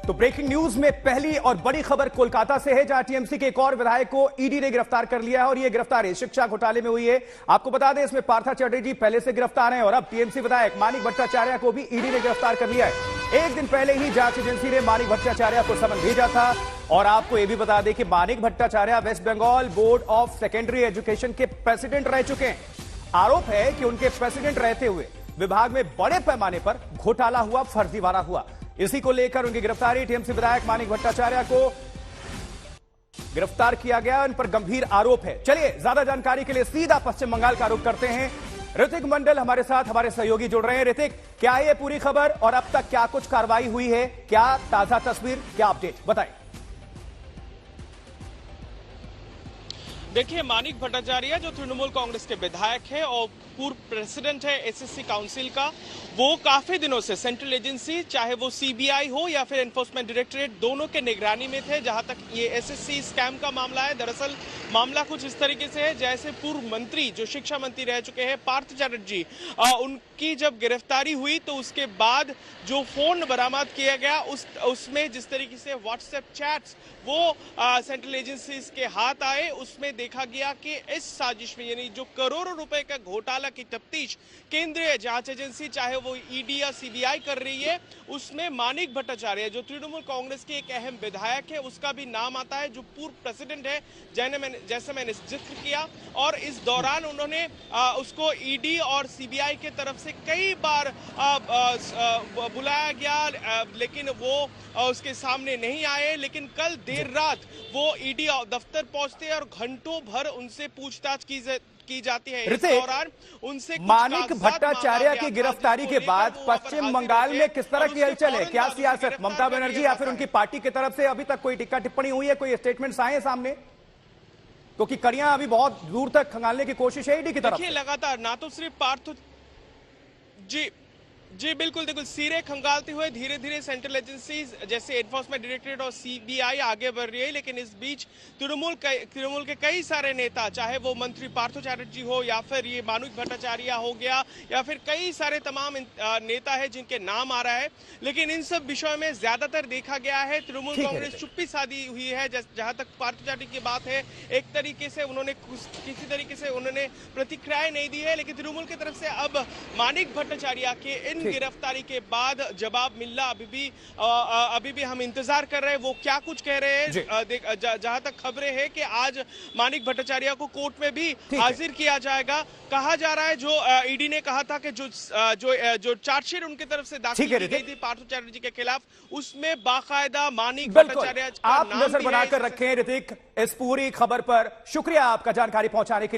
तो breaking news में पहली और बड़ी खबर कोलकाता से है, जहां टीएमसी के एक और विधायक को ईडी ने गिरफ्तार कर लिया है और यह गिरफ्तारी शिक्षा घोटाले में हुई है। आपको बता दें, इसमें पार्था चटर्जी पहले से गिरफ्तार हैं और अब टीएमसी विधायक मानिक भट्टाचार्य को भी ईडी ने गिरफ्तार कर लिया है। एक दिन पहले ही जांच एजेंसी ने मानिक भट्टाचार्य को समन भेजा था। और आपको यह भी बता दें कि Manik Bhattacharya West Bengal Board of Secondary Education के प्रेसिडेंट रह चुके हैं। आरोप है कि उनके प्रेसिडेंट रहते हुए विभाग में बड़े पैमाने पर घोटाला हुआ, फर्जीवाड़ा हुआ। इसी को लेकर उनकी गिरफ्तारी, टीएमसी विधायक मानिक भट्टाचार्य को गिरफ्तार किया गया। इन पर गंभीर आरोप है। चलिए ज्यादा जानकारी के लिए सीधा पश्चिम बंगाल का रुख करते हैं। ऋतिक मंडल हमारे साथ, हमारे सहयोगी जुड़ रहे हैं। ऋतिक, क्या है ये पूरी खबर और अब तक क्या कुछ कार्रवाई हुई है? क्या ताजा तस्वीर, क्या अपडेट, बताएं। देखिए, मानिक भट्टाचार्य जो तृणमूल कांग्रेस के विधायक है और पूर्व प्रेसिडेंट है एसएससी काउंसिल का, वो काफी दिनों से सेंट्रल एजेंसी, चाहे वो सीबीआई हो या फिर एनफोर्समेंट डायरेक्टरेट, दोनों के निगरानी में थे। जहां तक ये एसएससी स्कैम का मामला है, दरअसल मामला कुछ इस तरीके से है जैसे पूर्व मंत्री जो शिक्षा मंत्री रह चुके हैं पार्थ चटर्जी, उनकी जब गिरफ्तारी हुई तो उसके बाद जो फोन बरामद किया गया उसमें जिस तरीके से व्हाट्सएप चैट्स वो सेंट्रल एजेंसीज के हाथ आए, उसमें देखा गया कि इस साजिश में, यानी जो करोड़ों रुपए का घोटाला की तफ्तीश केंद्रीय जांच एजेंसी चाहे वो ईडी या सीबीआई कर रही है, उसमें मानिक भट्टाचार्य जो तृणमूल कांग्रेस के एक अहम विधायक है, उसका भी नाम आता है, जो पूर्व प्रेसिडेंट है, जैसे मैंने जिक्र किया। और इस दौरान उन्होंने उसको ईडी और सीबीआई के तरफ से कई बार बुलाया गया, लेकिन वो उसके सामने नहीं आए। लेकिन कल देर रात वो ईडी दफ्तर पहुंचते और घंटों भर उनसे पूछताछ की जाती है। इस दौरान उनसे मानिक भट्टाचार्य की गिरफ्तारी के बाद पश्चिम बंगाल में किस तरह की हलचल है? क्या सियासत ममता बनर्जी या फिर उनकी पार्टी की तरफ से अभी तक कोई टिक्का टिप्पणी हुई है, कोई स्टेटमेंट्स आए हैं सामने? क्योंकि कड़ियां अभी बहुत दूर तक खंगालने की कोशिश है ईडी की तरफ। देखिए, लगातार ना तो सिर्फ पार्थ जी बिल्कुल, देखो, सिरे खंगालते हुए धीरे धीरे सेंट्रल एजेंसीज जैसे एनफोर्समेंट डायरेक्टरेट और सीबीआई आगे बढ़ रही है। लेकिन इस बीच तृणमूल के कई सारे नेता, चाहे वो मंत्री पार्थ चटर्जी हो या फिर ये मानिक भट्टाचार्य हो गया या फिर कई सारे तमाम नेता है जिनके नाम आ रहा है, लेकिन इन सब विषयों में ज्यादातर देखा गया है तृणमूल कांग्रेस चुप्पी साधी हुई है। जहां तक पार्थ चटर्जी की बात है, एक तरीके से उन्होंने किसी तरीके से उन्होंने प्रतिक्रियाएं नहीं दी है। लेकिन तृणमूल की तरफ से अब मानिक भट्टाचार्य के गिरफ्तारी के बाद जवाब मिलना अभी भी हम इंतजार कर रहे हैं, वो क्या कुछ कह रहे हैं। जहां तक खबरें हैं कि आज मानिक भट्टाचार्य को कोर्ट में भी हाजिर किया जाएगा। कहा जा रहा है, जो ईडी ने कहा था कि जो चार्जशीट उनकी तरफ से दाखिल की गई थी पार्थ चटर्जी के खिलाफ, उसमें बाकायदा मानिक भट्टाचार्य आप नजर बनाकर रखें ऋतिक इस पूरी खबर पर। शुक्रिया आपका जानकारी पहुंचाने के लिए।